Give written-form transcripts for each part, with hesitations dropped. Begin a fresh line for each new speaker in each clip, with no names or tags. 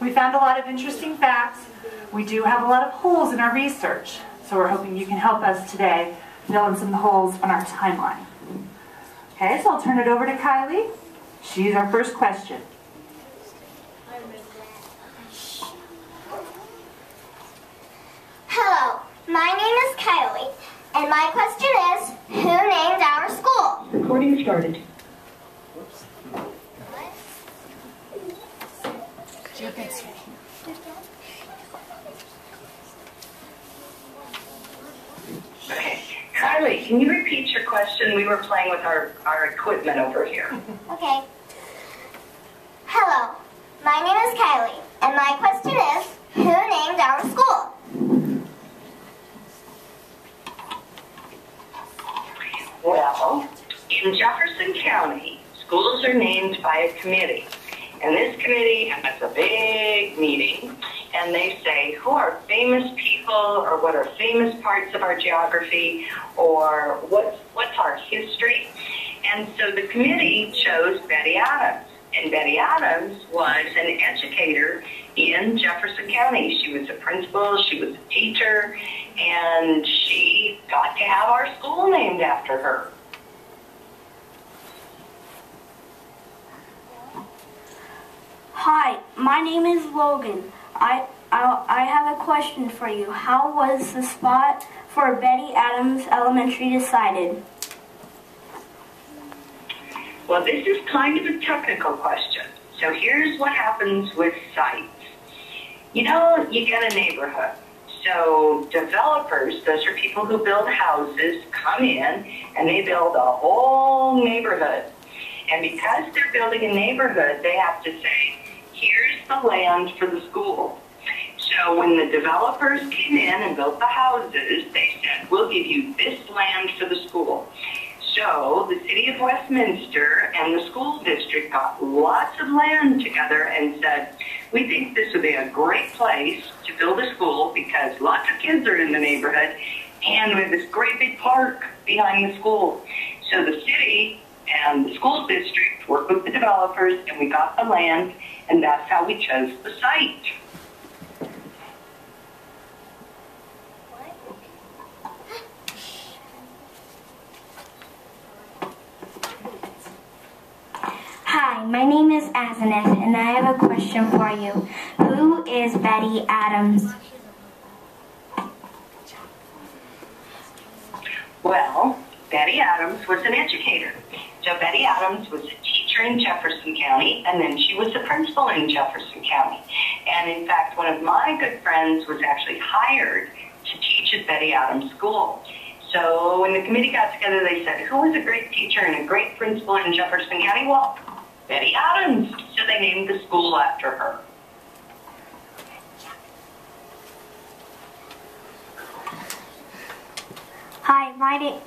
We found a lot of interesting facts. We do have a lot of holes in our research, so we're hoping you can help us today fill in some holes on our timeline. Okay, so I'll turn it over to Kylie. She's our first question.
Hello, my name is Kylie, and my question is, who named our school?
Recording started. Okay, Kylie, can you repeat your question? We were playing with our equipment over here.
Okay. Hello, my name is Kylie, and my question is, who named our school?
Well, in Jefferson County, schools are named by a committee. And this committee has a big meeting, and they say who are famous people, or what are famous parts of our geography, or what's our history. And so the committee chose Betty Adams. And Betty Adams was an educator in Jefferson County. She was a principal, she was a teacher, and she got to have our school named after her.
Hi, my name is Logan. I have a question for you. How was the spot for Betty Adams Elementary decided?
Well, this is kind of a technical question. So here's what happens with sites. You know, you get a neighborhood. So developers, those are people who build houses, come in and they build a whole neighborhood. And because they're building a neighborhood, they have to say, here's the land for the school. So when the developers came in and built the houses, they said, we'll give you this land for the school. So the city of Westminster and the school district got lots of land together and said, we think this would be a great place to build a school because lots of kids are in the neighborhood and we have this great big park behind the school. So the city and the school district worked with the developers and we got the land, and that's how we chose the site.
Hi, my name is Azeneth, and I have a question for you. Who is Betty Adams?
Well, Betty Adams was an educator. So Betty Adams was a teacher in Jefferson County, and then she was a principal in Jefferson County. And in fact, one of my good friends was actually hired to teach at Betty Adams School. So when the committee got together, they said, who was a great teacher and a great principal in Jefferson County? Well, Betty Adams. So they named the school after her.
Hi, my name...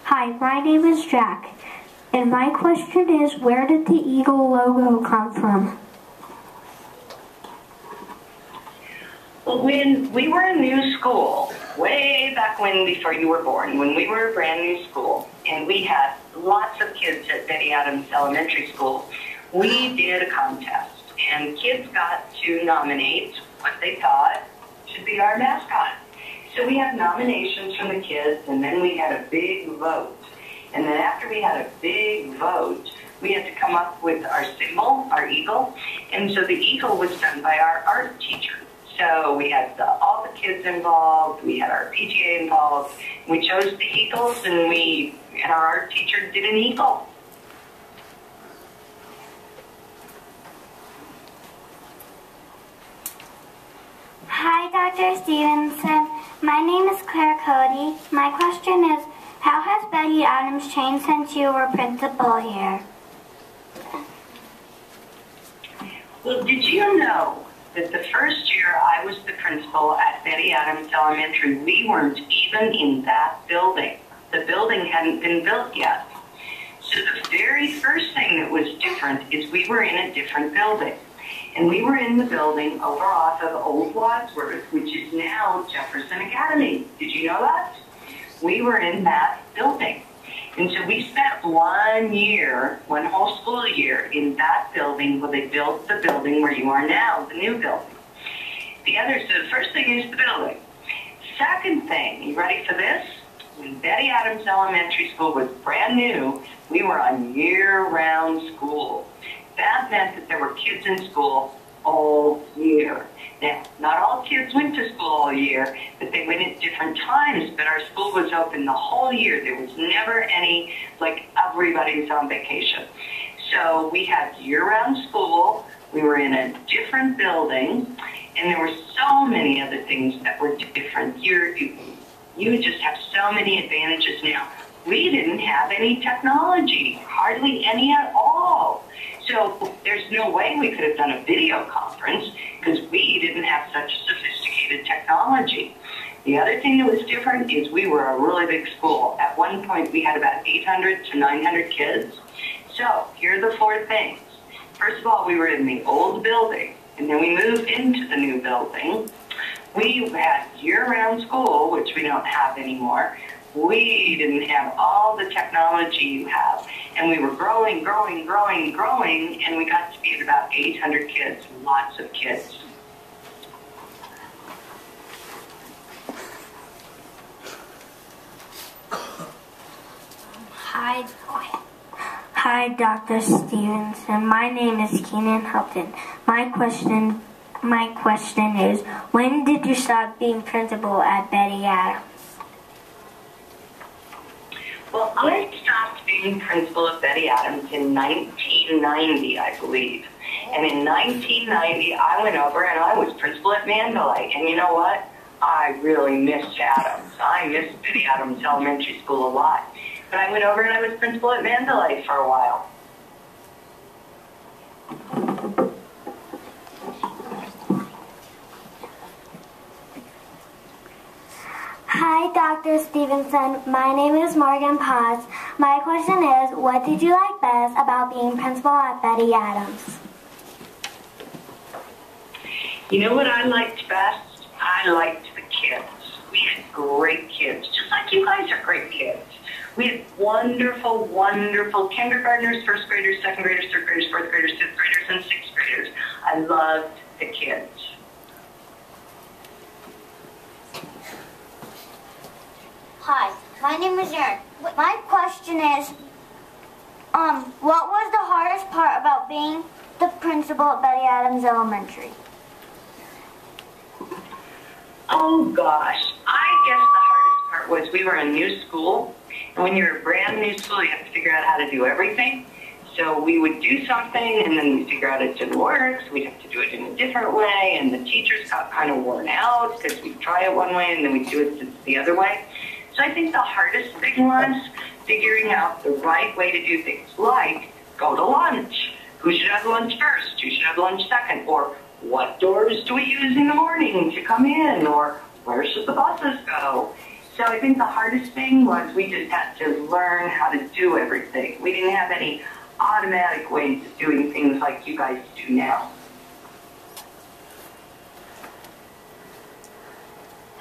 Hi, my name is Jack, and my question is, where did the eagle logo come from?
Well, when we were a new school, way back when, before you were born, when we were a brand new school, and we had lots of kids at Betty Adams Elementary School, we did a contest, and kids got to nominate what they thought should be our mascot. So we had nominations from the kids, and then we had a big vote. And then after we had a big vote, we had to come up with our symbol, our eagle. And so the eagle was done by our art teacher. So we had all the kids involved, we had our PTA involved, we chose the eagles, and our art teacher did an eagle.
Hi, Dr. Stevenson. My name is Claire Cody. My question is, how has Betty Adams changed since you were principal here?
Well, did you know that the first year I was the principal at Betty Adams Elementary, we weren't even in that building. The building hadn't been built yet. So the very first thing that was different is we were in a different building. And we were in the building over off of Old Wadsworth, which is now Jefferson Academy. Did you know that? We were in that building. And so we spent 1 year, one whole school year, in that building where they built the building where you are now, the new building. So the first thing is the building. Second thing, you ready for this? When Betty Adams Elementary School was brand new, we were on year-round school. That meant that there were kids in school all year. Now, not all kids went to school all year, but they went at different times, but our school was open the whole year. There was never any, like, everybody's on vacation. So we had year-round school. We were in a different building, and there were so many other things that were different. You just have so many advantages now. We didn't have any technology, hardly any at all. So there's no way we could have done a video conference because we didn't have such sophisticated technology. The other thing that was different is we were a really big school. At one point, we had about 800 to 900 kids. So here are the 4 things. First of all, we were in the old building, and then we moved into the new building. We had year-round school, which we don't have anymore. We didn't have all the technology you have. And we were growing, and we got to be at about 800 kids, lots of kids.
Hi, Dr. Stevenson. My name is Keenan Helton. My question is, when did you stop being principal at Betty Adams?
Well, I stopped being principal at Betty Adams in 1990, I believe. And in 1990, I went over and I was principal at Mandalay. And you know what? I really missed Adams. I missed Betty Adams Elementary School a lot. But I went over and I was principal at Mandalay for a while.
Hi, Dr. Stevenson. My name is Morgan Paz. My question is, what did you like best about being principal at Betty Adams?
You know what I liked best? I liked the kids. We had great kids, just like you guys are great kids. We had wonderful, wonderful kindergartners, first graders, second graders, third graders, fourth graders, fifth graders, and sixth graders. I loved the kids.
Hi, my name is Aaron. My question is, what was the hardest part about being the principal at Betty Adams Elementary?
Oh gosh, I guess the hardest part was we were a new school, and when you're a brand new school, you have to figure out how to do everything. So we would do something, and then we figure out it didn't work, so we'd have to do it in a different way, and the teachers got kind of worn out because we'd try it one way, and then we'd do it the other way. So I think the hardest thing was figuring out the right way to do things, like go to lunch. Who should have lunch first? Who should have lunch second? Or what doors do we use in the morning to come in? Or where should the buses go? So I think the hardest thing was we just had to learn how to do everything. We didn't have any automatic ways of doing things like you guys do now.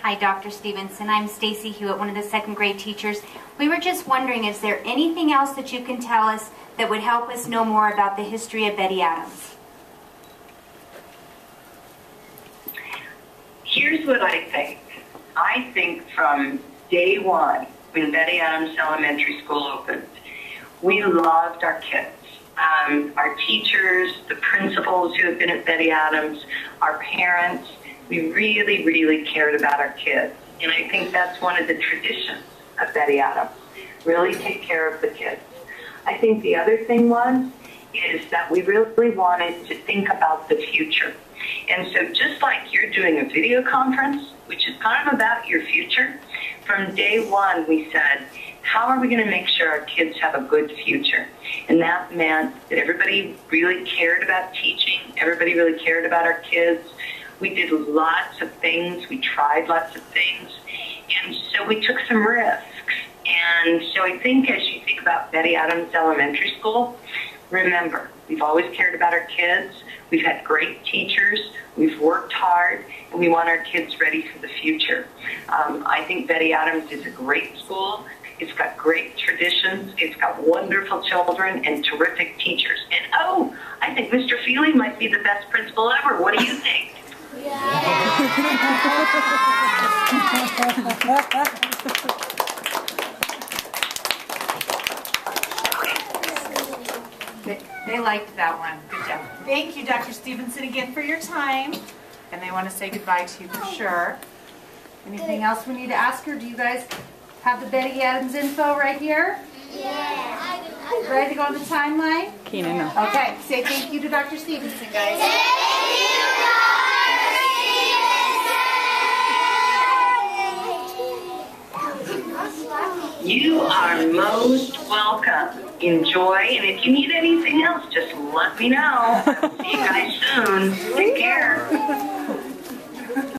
Hi, Dr. Stevenson. I'm Stacy Hewitt, one of the second grade teachers. We were just wondering, is there anything else that you can tell us that would help us know more about the history of Betty Adams?
Here's what I think. I think from day one, when Betty Adams Elementary School opened, we loved our kids. Our teachers, the principals who have been at Betty Adams, our parents, we really, really cared about our kids. And I think that's one of the traditions of Betty Adams, really take care of the kids. I think the other thing is that we really wanted to think about the future. And so just like you're doing a video conference, which is kind of about your future, from day one we said, how are we going to make sure our kids have a good future? And that meant that everybody really cared about teaching, everybody really cared about our kids. We did lots of things, we tried lots of things, and so we took some risks. And so I think as you think about Betty Adams Elementary School, remember, we've always cared about our kids, we've had great teachers, we've worked hard, and we want our kids ready for the future. I think Betty Adams is a great school. It's got great traditions. It's got wonderful children and terrific teachers. And oh, I think Mr. Feely might be the best principal ever. What do you think?
They liked that one. Good job. Thank you, Dr. Stevenson, again for your time. And they want to say goodbye to you for sure. Anything else we need to ask her? Do you guys have the Betty Adams info right here?
Yeah.
Ready to go on the timeline?
Keenan, no.
Okay, say thank you to Dr. Stevenson, guys.
You are most welcome. Enjoy, and if you need anything else, just let me know. I'll see you guys soon. Take care.